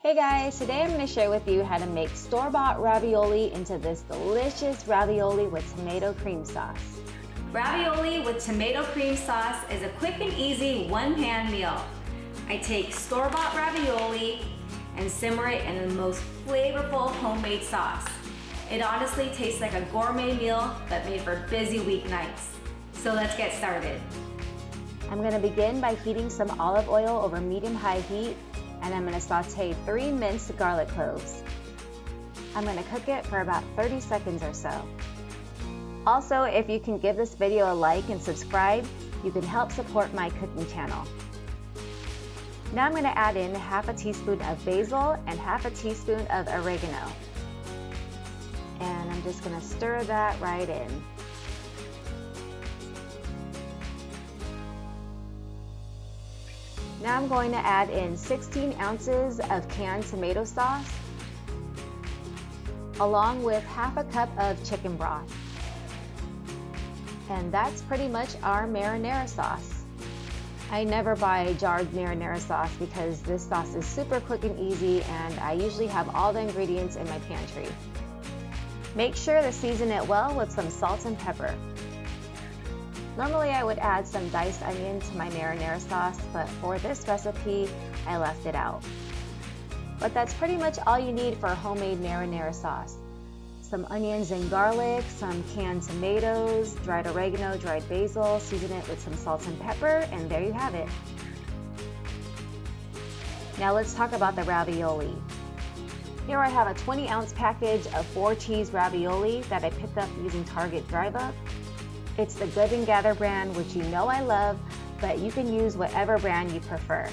Hey guys, today I'm going to share with you how to make store-bought ravioli into this delicious ravioli with tomato cream sauce. Ravioli with tomato cream sauce is a quick and easy one-pan meal. I take store-bought ravioli and simmer it in the most flavorful homemade sauce. It honestly tastes like a gourmet meal but made for busy weeknights. So let's get started. I'm going to begin by heating some olive oil over medium-high heat, and I'm going to saute 3 minced garlic cloves. I'm going to cook it for about 30 seconds or so. Also, if you can give this video a like and subscribe, you can help support my cooking channel. Now I'm going to add in half a teaspoon of basil and half a teaspoon of oregano. And I'm just going to stir that right in. Now I'm going to add in 16 ounces of canned tomato sauce, along with half a cup of chicken broth. And that's pretty much our marinara sauce. I never buy jarred marinara sauce because this sauce is super quick and easy, and I usually have all the ingredients in my pantry. Make sure to season it well with some salt and pepper. Normally I would add some diced onion to my marinara sauce, but for this recipe, I left it out. But that's pretty much all you need for a homemade marinara sauce. Some onions and garlic, some canned tomatoes, dried oregano, dried basil, season it with some salt and pepper, and there you have it. Now let's talk about the ravioli. Here I have a 20-ounce package of 4-cheese ravioli that I picked up using Target Drive Up. It's the Good & Gather brand, which you know I love, but you can use whatever brand you prefer.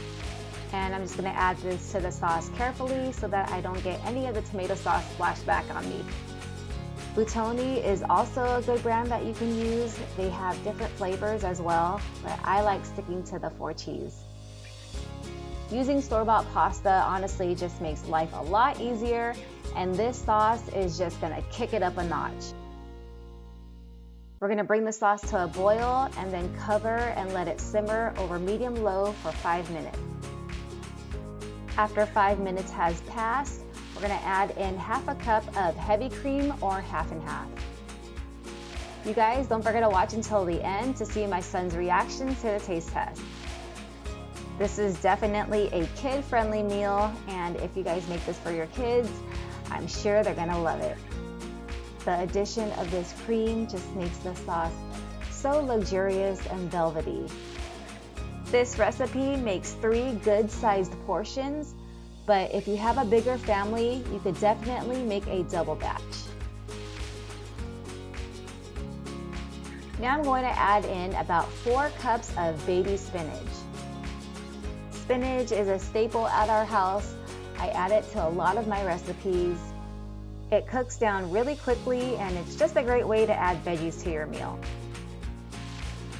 And I'm just going to add this to the sauce carefully so that I don't get any of the tomato sauce splashed back on me. Buitoni is also a good brand that you can use. They have different flavors as well, but I like sticking to the 4-cheese. Using store-bought pasta honestly just makes life a lot easier, and this sauce is just going to kick it up a notch. We're going to bring the sauce to a boil and then cover and let it simmer over medium-low for 5 minutes. After 5 minutes has passed, we're going to add in half a cup of heavy cream or half and half. You guys, don't forget to watch until the end to see my son's reaction to the taste test. This is definitely a kid-friendly meal, and if you guys make this for your kids, I'm sure they're going to love it. The addition of this cream just makes the sauce so luxurious and velvety. This recipe makes 3 good-sized portions, but if you have a bigger family, you could definitely make a double batch. Now I'm going to add in about 4 cups of baby spinach. Spinach is a staple at our house. I add it to a lot of my recipes. It cooks down really quickly, and it's just a great way to add veggies to your meal.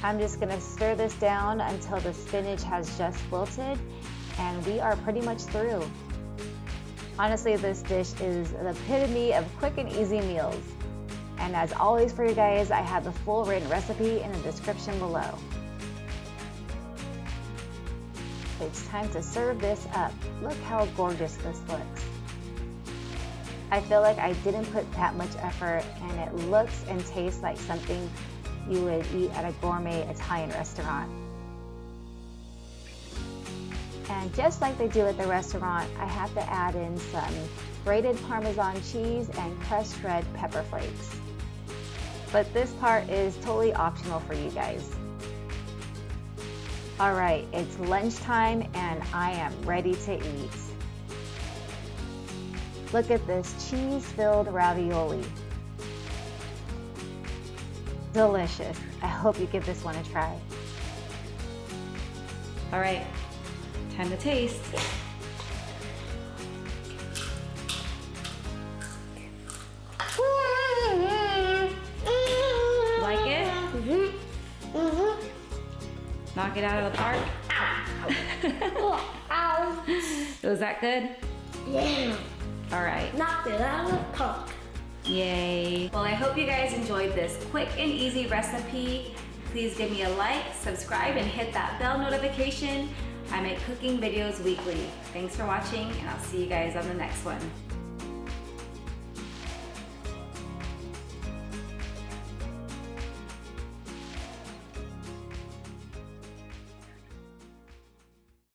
I'm just going to stir this down until the spinach has just wilted, and we are pretty much through. Honestly, this dish is the epitome of quick and easy meals. And as always for you guys, I have the full written recipe in the description below. It's time to serve this up. Look how gorgeous this looks. I feel like I didn't put that much effort, and it looks and tastes like something you would eat at a gourmet Italian restaurant. And just like they do at the restaurant, I have to add in some grated Parmesan cheese and crushed red pepper flakes. But this part is totally optional for you guys. Alright, it's lunchtime and I am ready to eat. Look at this cheese-filled ravioli. Delicious. I hope you give this one a try. All right, time to taste. Like it? Knock it out of the park? Was that good? Yeah. All right. Knocked it out of the park. Yay. Well, I hope you guys enjoyed this quick and easy recipe. Please give me a like, subscribe, and hit that bell notification. I make cooking videos weekly. Thanks for watching, and I'll see you guys on the next one.